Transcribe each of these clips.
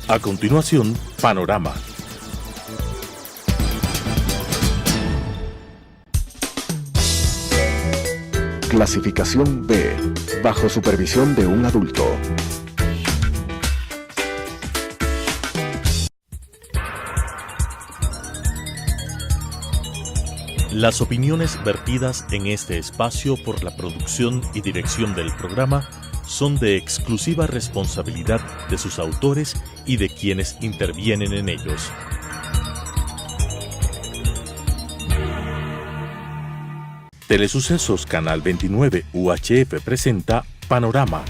A continuación, Panorama. Clasificación B, bajo supervisión de un adulto. Las opiniones vertidas en este espacio por la producción y dirección del programa son de exclusiva responsabilidad de sus autores y de quienes intervienen en ellos. Telesucesos Canal 29 UHF presenta Panorama,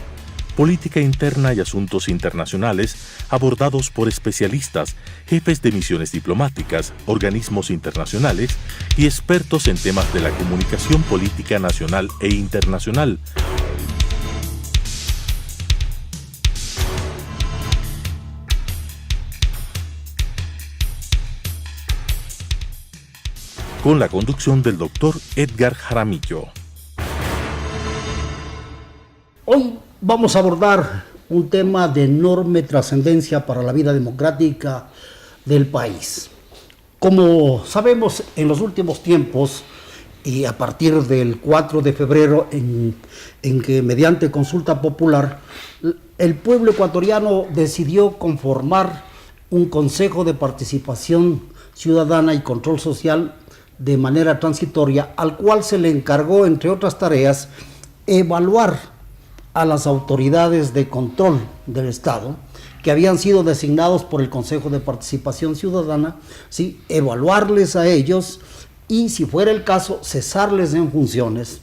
política interna y asuntos internacionales abordados por especialistas, jefes de misiones diplomáticas, organismos internacionales y expertos en temas de la comunicación política nacional e internacional. Con la conducción del doctor Edgar Jaramillo. Hoy vamos a abordar un tema de enorme trascendencia para la vida democrática del país. Como sabemos, en los últimos tiempos, y a partir del 4 de febrero, en que mediante consulta popular, el pueblo ecuatoriano decidió conformar un Consejo de Participación Ciudadana y Control Social de manera transitoria, al cual se le encargó, entre otras tareas, evaluar a las autoridades de control del Estado que habían sido designados por el Consejo de Participación Ciudadana, ¿sí? Evaluarles a ellos y, si fuera el caso, cesarles en funciones,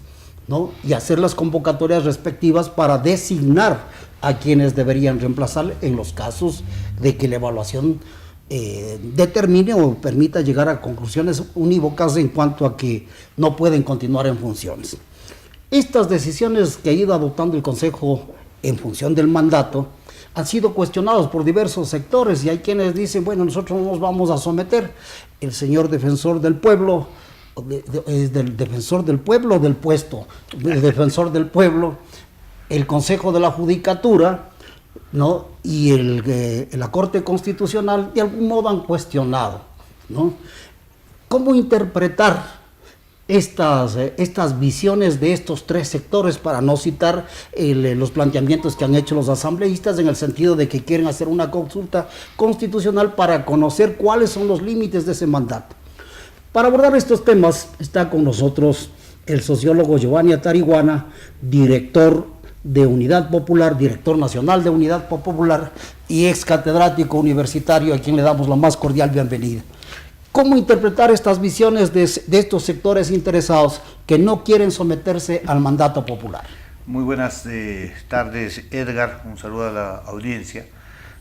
¿no? Y hacer las convocatorias respectivas para designar a quienes deberían reemplazar en los casos de que la evaluación determine o permita llegar a conclusiones unívocas en cuanto a que no pueden continuar en funciones. Estas decisiones que ha ido adoptando el Consejo en función del mandato han sido cuestionados por diversos sectores y hay quienes dicen, bueno, nosotros no nos vamos a someter. El señor defensor del pueblo, del defensor del pueblo del puesto, el defensor del pueblo, el Consejo de la Judicatura, ¿no? Y la Corte Constitucional de algún modo han cuestionado, ¿no? ¿Cómo interpretar estas visiones de estos tres sectores, para no citar los planteamientos que han hecho los asambleístas en el sentido de que quieren hacer una consulta constitucional para conocer cuáles son los límites de ese mandato? Para abordar estos temas está con nosotros el sociólogo Giovanni Atariguana, director de Unidad Popular, director nacional de Unidad Popular y ex catedrático universitario, a quien le damos la más cordial bienvenida. ¿Cómo interpretar estas visiones de estos sectores interesados que no quieren someterse al mandato popular? Muy buenas tardes, Edgar, un saludo a la audiencia.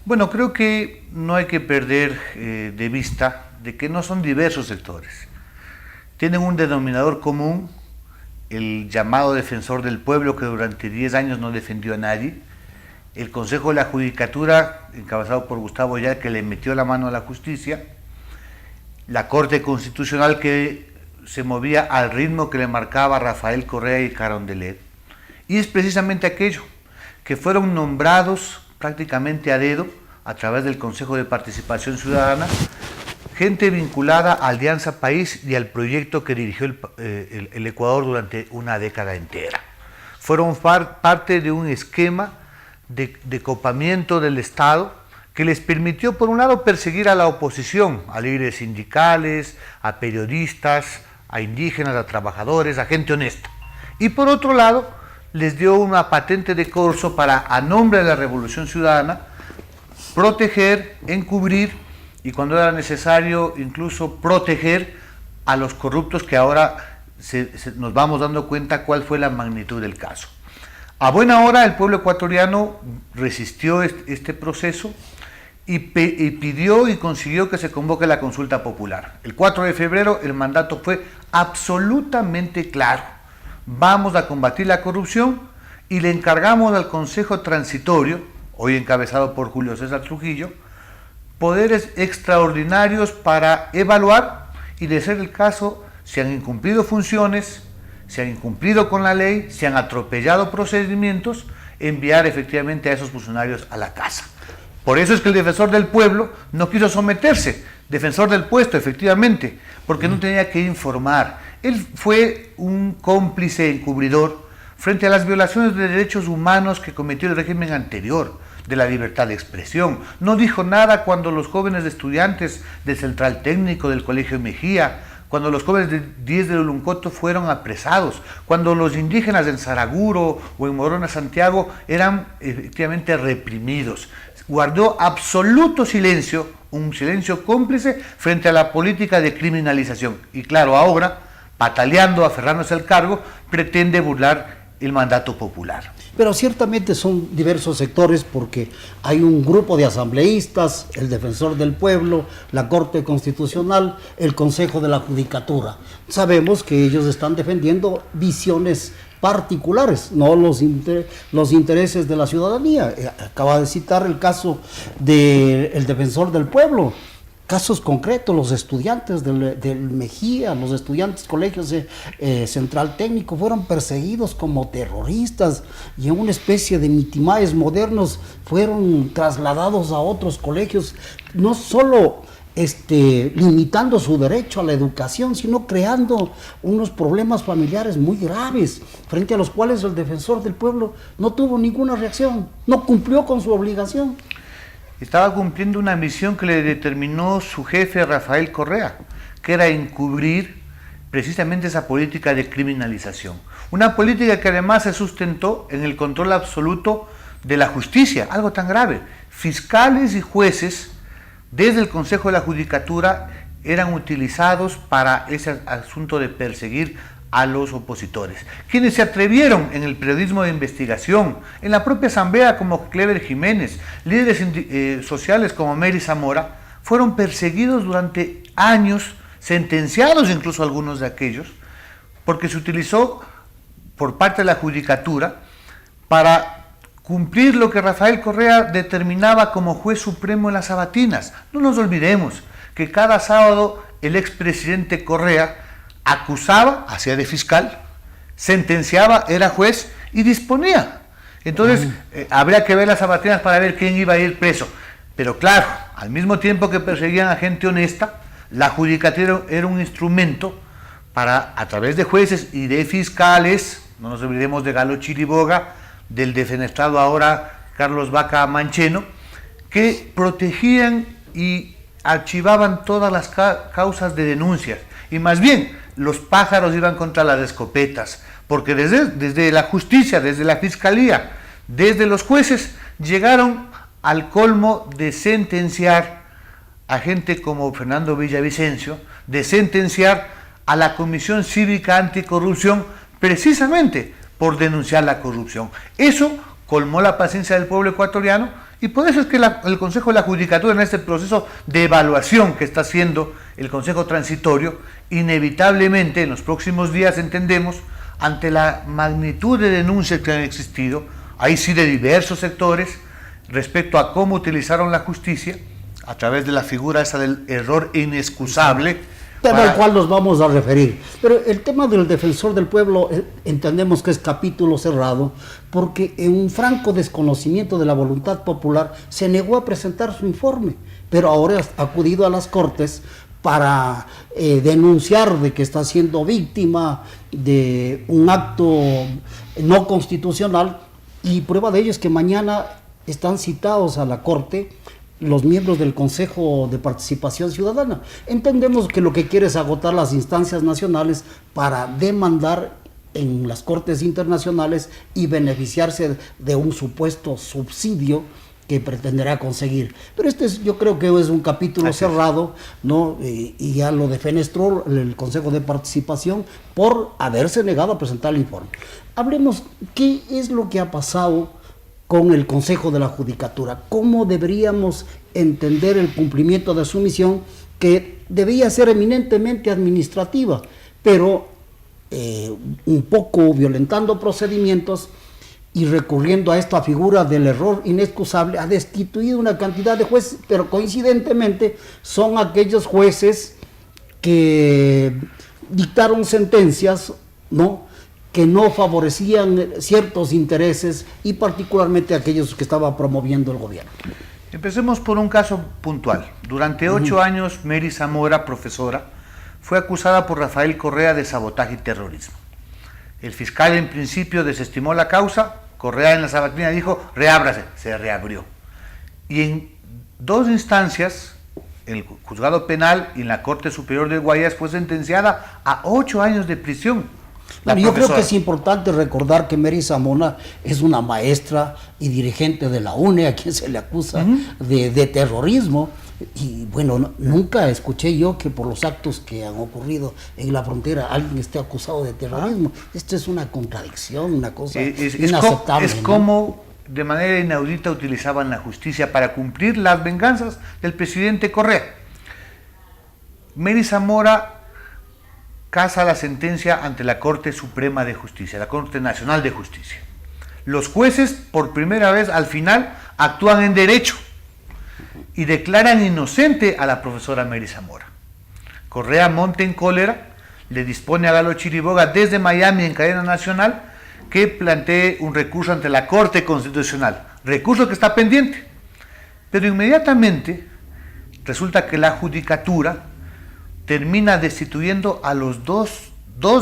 Bueno, creo que no hay que perder de vista de que no son diversos sectores. Tienen un denominador común, el llamado defensor del pueblo, que durante 10 años no defendió a nadie, el Consejo de la Judicatura, encabezado por Gustavo Yar, que le metió la mano a la justicia, la Corte Constitucional, que se movía al ritmo que le marcaba Rafael Correa y Carondelet, y es precisamente aquello, que fueron nombrados prácticamente a dedo a través del Consejo de Participación Ciudadana, gente vinculada a Alianza País y al proyecto que dirigió el Ecuador durante una década entera. Fueron parte de un esquema de copamiento del Estado que les permitió, por un lado, perseguir a la oposición, a líderes sindicales, a periodistas, a indígenas, a trabajadores, a gente honesta. Y por otro lado, les dio una patente de corso para, a nombre de la Revolución Ciudadana, proteger, encubrir y, cuando era necesario, incluso proteger a los corruptos, que ahora nos vamos dando cuenta cuál fue la magnitud del caso. A buena hora el pueblo ecuatoriano resistió este proceso y pidió y consiguió que se convoque la consulta popular. El 4 de febrero el mandato fue absolutamente claro: vamos a combatir la corrupción, y le encargamos al Consejo Transitorio, hoy encabezado por Julio César Trujillo, poderes extraordinarios para evaluar y, de ser el caso, si han incumplido funciones, si han incumplido con la ley, si han atropellado procedimientos, enviar efectivamente a esos funcionarios a la casa. Por eso es que el defensor del pueblo no quiso someterse, defensor del puesto, efectivamente, porque no tenía que informar. Él fue un cómplice encubridor frente a las violaciones de derechos humanos que cometió el régimen anterior, de la libertad de expresión. No dijo nada cuando los jóvenes estudiantes del Central Técnico, del Colegio Mejía, cuando los jóvenes de 10 de Oluncoto fueron apresados, cuando los indígenas en Saraguro o en Morona, Santiago, eran efectivamente reprimidos. Guardó absoluto silencio, un silencio cómplice frente a la política de criminalización. Y claro, ahora, pataleando, aferrándose al cargo, pretende burlar el mandato popular. Pero ciertamente son diversos sectores porque hay un grupo de asambleístas, el defensor del pueblo, la Corte Constitucional, el Consejo de la Judicatura. Sabemos que ellos están defendiendo visiones particulares, no los intereses de la ciudadanía. Acaba de citar el caso del defensor del pueblo. Casos concretos, los estudiantes del Mejía, los estudiantes colegios Central Técnico fueron perseguidos como terroristas y en una especie de mitimaes modernos fueron trasladados a otros colegios, no solo limitando su derecho a la educación, sino creando unos problemas familiares muy graves, frente a los cuales el defensor del pueblo no tuvo ninguna reacción, no cumplió con su obligación. Estaba cumpliendo una misión que le determinó su jefe Rafael Correa, que era encubrir precisamente esa política de criminalización. Una política que además se sustentó en el control absoluto de la justicia, algo tan grave. Fiscales y jueces, desde el Consejo de la Judicatura, eran utilizados para ese asunto de perseguir a los opositores. Quienes se atrevieron en el periodismo de investigación, en la propia asamblea como Clever Jiménez, líderes sociales como Mary Zamora, fueron perseguidos durante años, sentenciados incluso algunos de aquellos, porque se utilizó por parte de la Judicatura para cumplir lo que Rafael Correa determinaba como juez supremo en las sabatinas. No nos olvidemos que cada sábado el expresidente Correa acusaba, hacía de fiscal, sentenciaba, era juez y disponía. Entonces, habría que ver las sabatinas para ver quién iba a ir preso. Pero claro, al mismo tiempo que perseguían a gente honesta, la judicatura era un instrumento para, a través de jueces y de fiscales, no nos olvidemos de Galo Chiriboga, del defenestrado ahora Carlos Vaca Mancheno, que protegían y archivaban todas las causas de denuncias. Y más bien, los pájaros iban contra las escopetas, porque desde la justicia, desde la fiscalía, desde los jueces, llegaron al colmo de sentenciar a gente como Fernando Villavicencio, de sentenciar a la Comisión Cívica Anticorrupción, precisamente por denunciar la corrupción. Eso colmó la paciencia del pueblo ecuatoriano, y por eso es que el Consejo de la Judicatura, en este proceso de evaluación que está haciendo el Consejo Transitorio, inevitablemente en los próximos días, entendemos, ante la magnitud de denuncias que han existido, ahí sí de diversos sectores, respecto a cómo utilizaron la justicia, a través de la figura esa del error inexcusable, tema al cual nos vamos a referir. Pero el tema del defensor del pueblo entendemos que es capítulo cerrado, porque en un franco desconocimiento de la voluntad popular se negó a presentar su informe, pero ahora ha acudido a las Cortes para denunciar de que está siendo víctima de un acto no constitucional, y prueba de ello es que mañana están citados a la Corte los miembros del Consejo de Participación Ciudadana. Entendemos que lo que quiere es agotar las instancias nacionales para demandar en las Cortes internacionales y beneficiarse de un supuesto subsidio que pretenderá conseguir. Pero yo creo que es un capítulo cerrado, ¿no? Y ya lo defenestró el Consejo de Participación por haberse negado a presentar el informe. Hablemos qué es lo que ha pasado con el Consejo de la Judicatura, cómo deberíamos entender el cumplimiento de su misión, que debía ser eminentemente administrativa, pero un poco violentando procedimientos y recurriendo a esta figura del error inexcusable, ha destituido una cantidad de jueces, pero coincidentemente son aquellos jueces que dictaron sentencias, ¿no?, que no favorecían ciertos intereses, y particularmente aquellos que estaba promoviendo el gobierno. Empecemos por un caso puntual. Durante 8 años, Mary Zamora, profesora, fue acusada por Rafael Correa de sabotaje y terrorismo. El fiscal en principio desestimó la causa, Correa en la sabatina dijo, reábrase, se reabrió. Y en 2 instancias, en el juzgado penal y en la Corte Superior de Guayas, fue sentenciada a 8 años de prisión. Bueno, yo creo que es importante recordar que Mary Zamora es una maestra y dirigente de la UNE, a quien se le acusa de terrorismo. Y bueno, nunca escuché yo que por los actos que han ocurrido en la frontera alguien esté acusado de terrorismo. Esto es una contradicción, una cosa inaceptable. Es como de manera inaudita utilizaban la justicia para cumplir las venganzas del presidente Correa. Mary Zamora casa la sentencia ante la Corte Suprema de Justicia, la Corte Nacional de Justicia. Los jueces, por primera vez al final, actúan en derecho y declaran inocente a la profesora Mary Zamora. Correa monta en cólera, le dispone a Galo Chiriboga desde Miami en cadena nacional que plantee un recurso ante la Corte Constitucional, recurso que está pendiente. Pero inmediatamente resulta que la judicatura termina destituyendo a los dos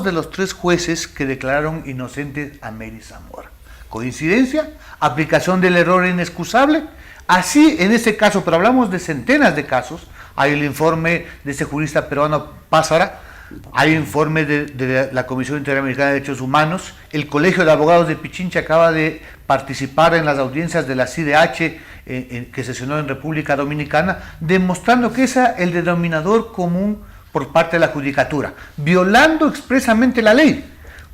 de los 3 jueces que declararon inocentes a Mary Zamora. ¿Coincidencia? ¿Aplicación del error inexcusable? Así en ese caso, pero hablamos de centenas de casos. Hay el informe de ese jurista peruano Pázara, hay informe de la Comisión Interamericana de Derechos Humanos, el Colegio de Abogados de Pichincha acaba de participar en las audiencias de la CIDH que sesionó en República Dominicana, demostrando que ese es el denominador común por parte de la judicatura, violando expresamente la ley,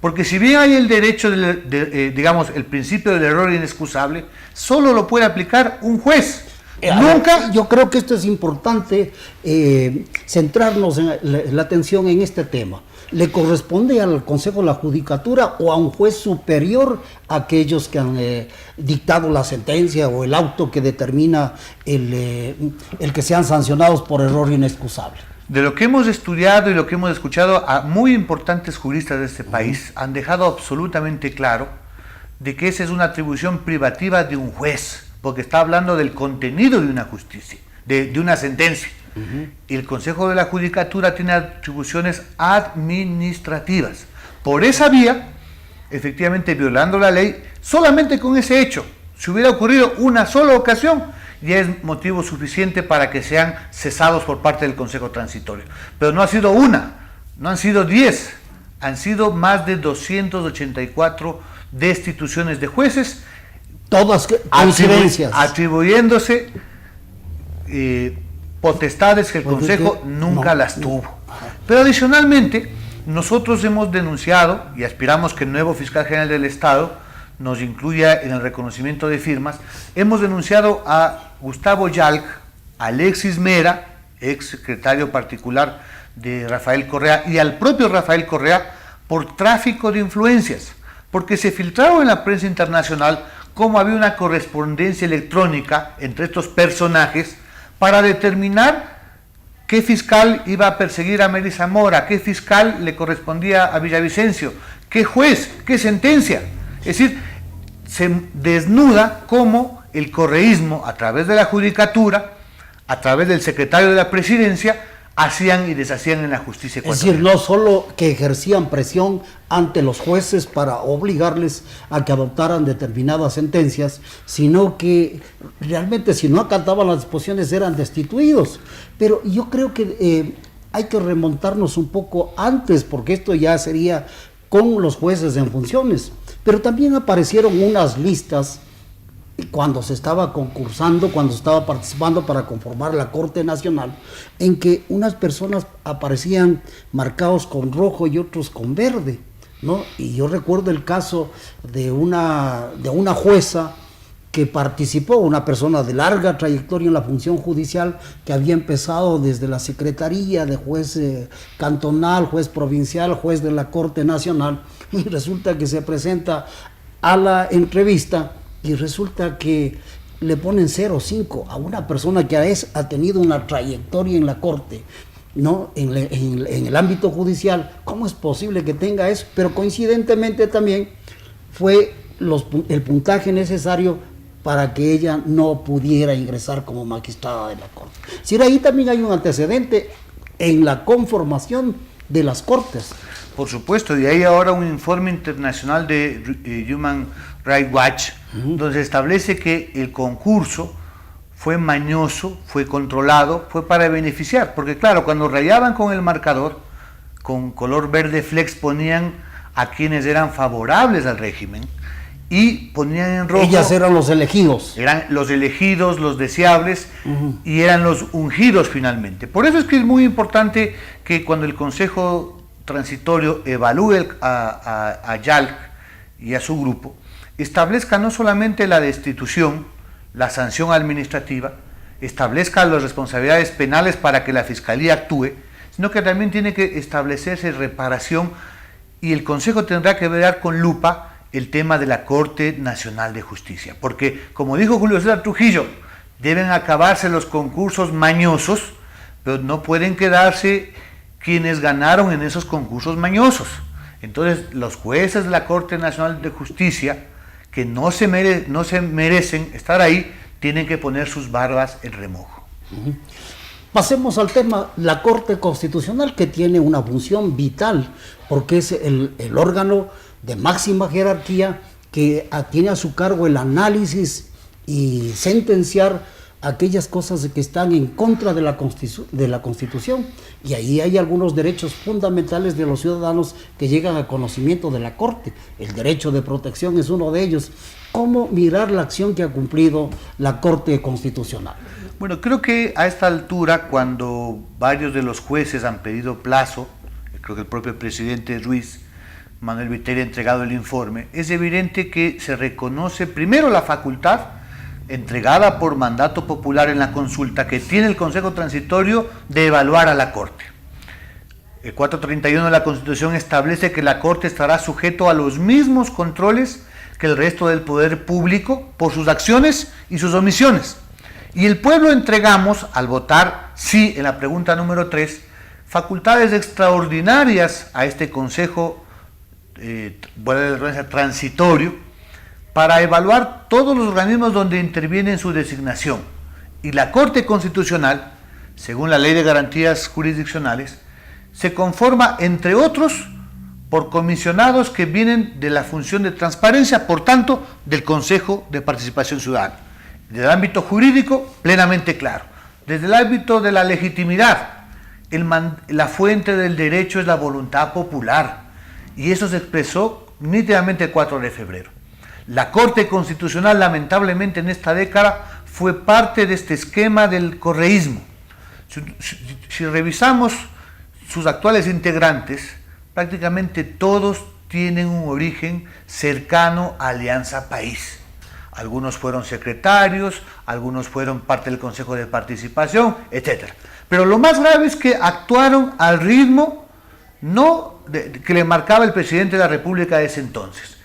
porque si bien hay el derecho, digamos, el principio del error inexcusable, solo lo puede aplicar un juez. Nunca. Yo creo que esto es importante, centrarnos en la atención en este tema. ¿Le corresponde al Consejo de la Judicatura o a un juez superior a aquellos que han dictado la sentencia o el auto que determina el que sean sancionados por error inexcusable? De lo que hemos estudiado y lo que hemos escuchado a muy importantes juristas de este país, han dejado absolutamente claro de que esa es una atribución privativa de un juez, porque está hablando del contenido de una justicia, de una sentencia. Y el Consejo de la Judicatura tiene atribuciones administrativas. Por esa vía, efectivamente violando la ley, solamente con ese hecho, si hubiera ocurrido una sola ocasión, ya es motivo suficiente para que sean cesados por parte del Consejo Transitorio. Pero no ha sido una, no han sido 10, han sido más de 284 destituciones de jueces, todas coincidencias, atribuyéndose potestades que el Consejo nunca las tuvo. Pero adicionalmente, nosotros hemos denunciado y aspiramos que el nuevo fiscal general del Estado nos incluya en el reconocimiento de firmas. Hemos denunciado a Gustavo Yalc, a Alexis Mera, ex secretario particular de Rafael Correa, y al propio Rafael Correa por tráfico de influencias, porque se filtraron en la prensa internacional cómo había una correspondencia electrónica entre estos personajes para determinar qué fiscal iba a perseguir a Mary Zamora, qué fiscal le correspondía a Villavicencio, qué juez, qué sentencia. Es decir, se desnuda cómo el correísmo, a través de la judicatura, a través del secretario de la presidencia, hacían y deshacían en la justicia ecuatoriana. Es decir, no solo que ejercían presión ante los jueces para obligarles a que adoptaran determinadas sentencias, sino que realmente si no acataban las disposiciones eran destituidos. Pero yo creo que hay que remontarnos un poco antes, porque esto ya sería con los jueces en funciones. Pero también aparecieron unas listas cuando se estaba concursando, cuando se estaba participando para conformar la Corte Nacional, en que unas personas aparecían marcados con rojo y otros con verde, ¿no? Y yo recuerdo el caso de una jueza que participó, una persona de larga trayectoria en la función judicial, que había empezado desde la Secretaría de juez cantonal, juez provincial, juez de la Corte Nacional, y resulta que se presenta a la entrevista y resulta que le ponen 0,5 a una persona que ha tenido una trayectoria en la Corte, ¿no? En el ámbito judicial. ¿Cómo es posible que tenga eso? Pero coincidentemente también fue el puntaje necesario para que ella no pudiera ingresar como magistrada de la Corte. Es decir, ahí también hay un antecedente en la conformación de las Cortes. Por supuesto, y hay ahora un informe internacional de Human Rights Watch, donde se establece que el concurso fue mañoso, fue controlado, fue para beneficiar, porque claro, cuando rayaban con el marcador, con color verde flex, ponían a quienes eran favorables al régimen, y ponían en rojo... Ellas eran los elegidos. Eran los elegidos, los deseables, y eran los ungidos finalmente. Por eso es que es muy importante que cuando el Consejo Transitorio evalúe a YALC y a su grupo, establezca no solamente la destitución, la sanción administrativa, establezca las responsabilidades penales para que la Fiscalía actúe, sino que también tiene que establecerse reparación, y el Consejo tendrá que ver con lupa el tema de la Corte Nacional de Justicia, porque como dijo Julio César Trujillo, deben acabarse los concursos mañosos, pero no pueden quedarse quienes ganaron en esos concursos mañosos. Entonces los jueces de la Corte Nacional de Justicia, que no se merecen estar ahí, tienen que poner sus barbas en remojo. Pasemos al tema, la Corte Constitucional, que tiene una función vital, porque es el órgano de máxima jerarquía que tiene a su cargo el análisis y sentenciar aquellas cosas que están en contra de la Constitución, y ahí hay algunos derechos fundamentales de los ciudadanos que llegan a conocimiento de la Corte. El derecho de protección es uno de ellos. ¿Cómo mirar la acción que ha cumplido la Corte Constitucional? Bueno, creo que a esta altura, cuando varios de los jueces han pedido plazo, creo que el propio presidente Ruiz Manuel Viteri ha entregado el informe, es evidente que se reconoce primero la facultad entregada por mandato popular en la consulta que tiene el Consejo Transitorio de evaluar a la Corte. El 431 de la Constitución establece que la Corte estará sujeto a los mismos controles que el resto del poder público por sus acciones y sus omisiones. Y el pueblo entregamos, al votar sí en la pregunta número 3, facultades extraordinarias a este Consejo transitorio para evaluar todos los organismos donde interviene en su designación. Y la Corte Constitucional, según la Ley de Garantías Jurisdiccionales, se conforma, entre otros, por comisionados que vienen de la función de transparencia, por tanto, del Consejo de Participación Ciudadana. Desde el ámbito jurídico, plenamente claro. Desde el ámbito de la legitimidad, la fuente del derecho es la voluntad popular, y eso se expresó nítidamente el 4 de febrero. La Corte Constitucional, lamentablemente, en esta década fue parte de este esquema del correísmo. Si revisamos sus actuales integrantes, prácticamente todos tienen un origen cercano a Alianza País. Algunos fueron secretarios, algunos fueron parte del Consejo de Participación, etc. Pero lo más grave es que actuaron al ritmo que le marcaba el presidente de la República de ese entonces,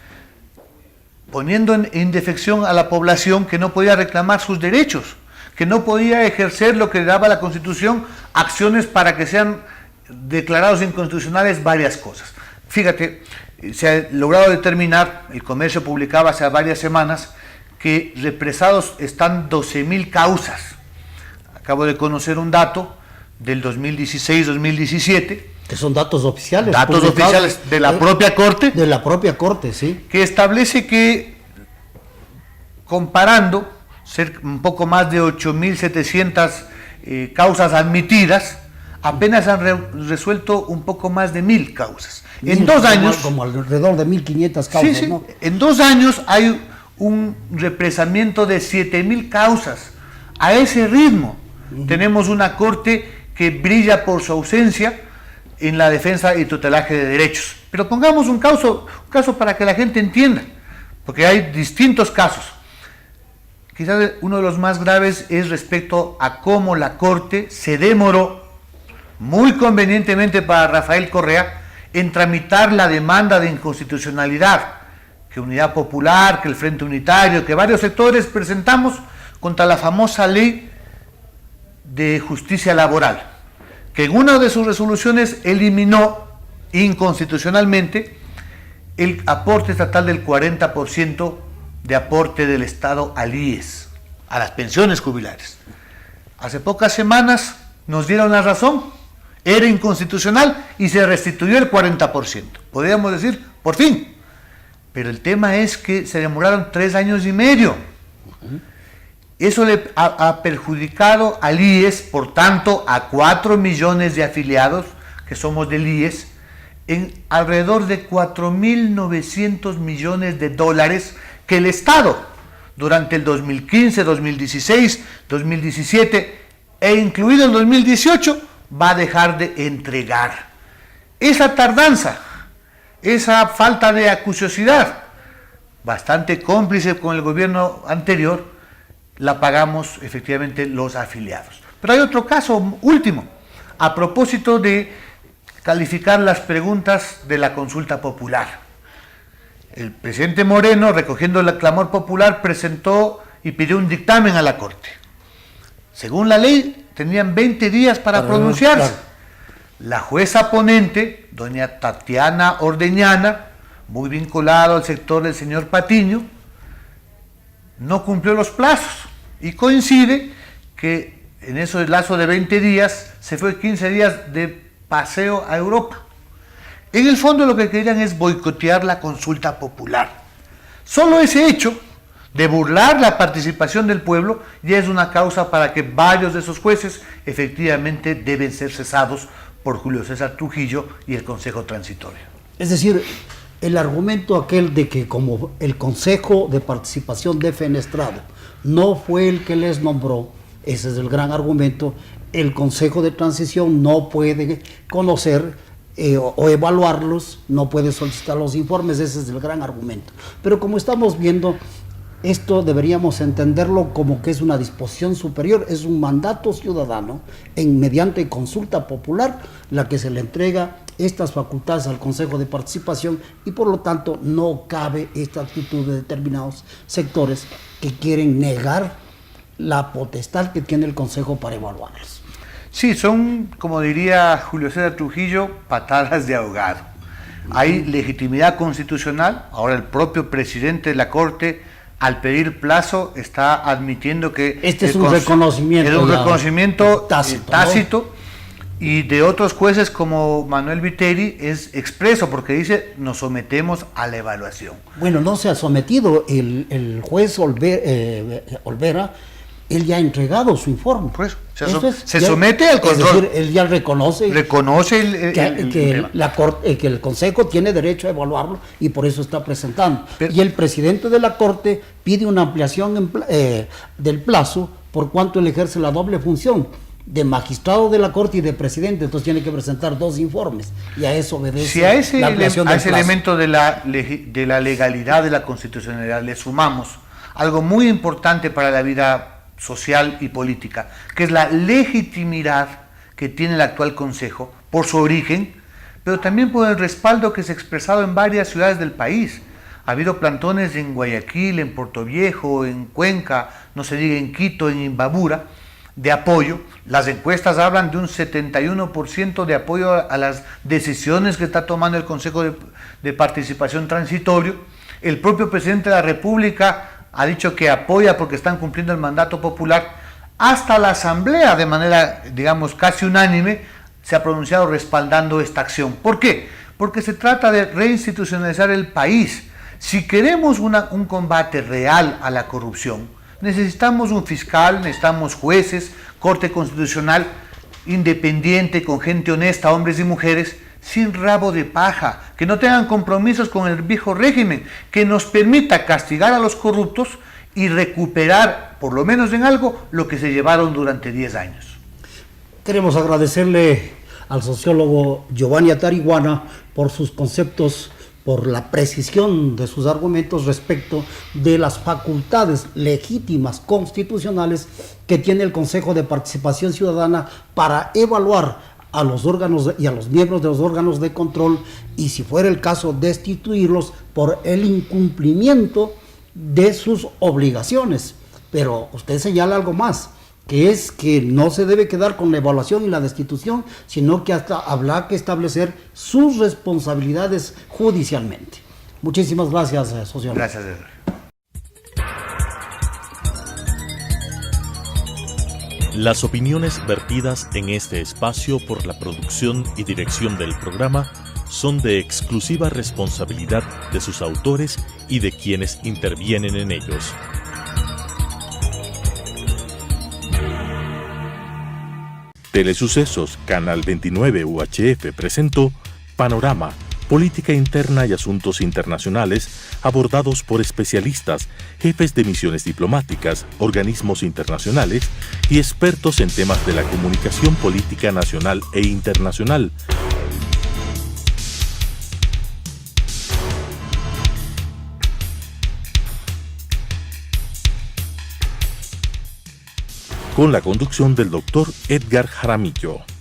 poniendo en indefección a la población que no podía reclamar sus derechos, que no podía ejercer lo que le daba la Constitución, acciones para que sean declarados inconstitucionales varias cosas. Fíjate, se ha logrado determinar, el Comercio publicaba hace varias semanas, que represados están 12.000 causas. Acabo de conocer un dato del 2016-2017. Que son datos oficiales. Datos oficiales de la propia Corte. De la propia Corte, sí. Que establece que, comparando un poco más de 8.700 causas admitidas, apenas han resuelto un poco más de 1.000 causas. En 2 años... Como alrededor de 1.500 causas, sí, ¿no? En 2 años hay un represamiento de 7.000 causas. A ese ritmo tenemos una Corte que brilla por su ausencia en la defensa y tutelaje de derechos. Pero pongamos un caso para que la gente entienda, porque hay distintos casos. Quizás uno de los más graves es respecto a cómo la Corte se demoró, muy convenientemente para Rafael Correa, en tramitar la demanda de inconstitucionalidad que Unidad Popular, que el Frente Unitario, que varios sectores presentamos contra la famosa Ley de Justicia Laboral, que en una de sus resoluciones eliminó inconstitucionalmente el aporte estatal del 40% de aporte del Estado al IES, a las pensiones jubilares. Hace pocas semanas nos dieron la razón, era inconstitucional y se restituyó el 40%. Podríamos decir, por fin. Pero el tema es que se demoraron 3 años y medio. Eso le ha perjudicado al IES, por tanto, a 4 millones de afiliados que somos del IES, en alrededor de 4.900 millones de dólares que el Estado, durante el 2015, 2016, 2017 e incluido el 2018, va a dejar de entregar. Esa tardanza, esa falta de acuciosidad, bastante cómplice con el gobierno anterior, la pagamos efectivamente los afiliados. Pero hay otro caso último, a propósito de calificar las preguntas de la consulta popular. El presidente Moreno, recogiendo el clamor popular, presentó y pidió un dictamen a la Corte. Según la ley, tenían 20 días para pronunciarse. Claro. La jueza ponente, doña Tatiana Ordeñana, muy vinculada al sector del señor Patiño, no cumplió los plazos y coincide que en ese lazo de 20 días se fue 15 días de paseo a Europa. En el fondo lo que querían es boicotear la consulta popular. Solo ese hecho de burlar la participación del pueblo ya es una causa para que varios de esos jueces efectivamente deben ser cesados por Julio César Trujillo y el Consejo Transitorio. Es decir, el argumento aquel de que como el Consejo de Participación Defenestrado no fue el que les nombró, ese es el gran argumento, el Consejo de Transición no puede conocer o evaluarlos, no puede solicitar los informes, ese es el gran argumento. Pero como estamos viendo, esto deberíamos entenderlo como que es una disposición superior, es un mandato ciudadano mediante consulta popular la que se le entrega estas facultades al Consejo de Participación y por lo tanto no cabe esta actitud de determinados sectores que quieren negar la potestad que tiene el Consejo para evaluarlos. Sí, son, como diría Julio César Trujillo, patadas de ahogado. Hay legitimidad constitucional, ahora el propio presidente de la Corte, al pedir plazo, está admitiendo que este es un reconocimiento tácito, ¿no? Y de otros jueces como Manuel Viteri es expreso, porque dice, nos sometemos a la evaluación. Bueno, no se ha sometido, el juez Olvera, él ya ha entregado su informe. Pues, se somete al control. Es decir, él ya reconoce que el Consejo tiene derecho a evaluarlo y por eso está presentando. Y el presidente de la Corte pide una ampliación del plazo por cuanto él ejerce la doble función de magistrado de la Corte y de presidente, entonces tiene que presentar 2 informes y a eso obedece si a ese la ampliación del plazo. Elemento de la legalidad, de la constitucionalidad, le sumamos algo muy importante para la vida social y política, que es la legitimidad que tiene el actual Consejo por su origen, pero también por el respaldo que se ha expresado en varias ciudades del país. Ha habido plantones en Guayaquil, en Portoviejo, en Cuenca, no se diga en Quito, en Imbabura, de apoyo. Las encuestas hablan de un 71% de apoyo a las decisiones que está tomando el Consejo de Participación Transitorio. El propio presidente de la República ha dicho que apoya porque están cumpliendo el mandato popular. Hasta la Asamblea, de manera, digamos, casi unánime, se ha pronunciado respaldando esta acción. ¿Por qué? Porque se trata de reinstitucionalizar el país. Si queremos un combate real a la corrupción, necesitamos un fiscal, necesitamos jueces, Corte Constitucional independiente, con gente honesta, hombres y mujeres, sin rabo de paja, que no tengan compromisos con el viejo régimen, que nos permita castigar a los corruptos y recuperar, por lo menos en algo, lo que se llevaron durante 10 años. Queremos agradecerle al sociólogo Giovanni Atariguana por sus conceptos, por la precisión de sus argumentos respecto de las facultades legítimas constitucionales que tiene el Consejo de Participación Ciudadana para evaluar a los órganos y a los miembros de los órganos de control y, si fuera el caso, destituirlos por el incumplimiento de sus obligaciones. Pero usted señala algo más, que es que no se debe quedar con la evaluación y la destitución, sino que hasta habrá que establecer sus responsabilidades judicialmente. Muchísimas gracias, sociólogo. Gracias, Edgar. Las opiniones vertidas en este espacio por la producción y dirección del programa son de exclusiva responsabilidad de sus autores y de quienes intervienen en ellos. Telesucesos, Canal 29 UHF presentó Panorama, Política Interna y Asuntos Internacionales abordados por especialistas, jefes de misiones diplomáticas, organismos internacionales y expertos en temas de la comunicación política nacional e internacional. Con la conducción del Dr. Edgar Jaramillo.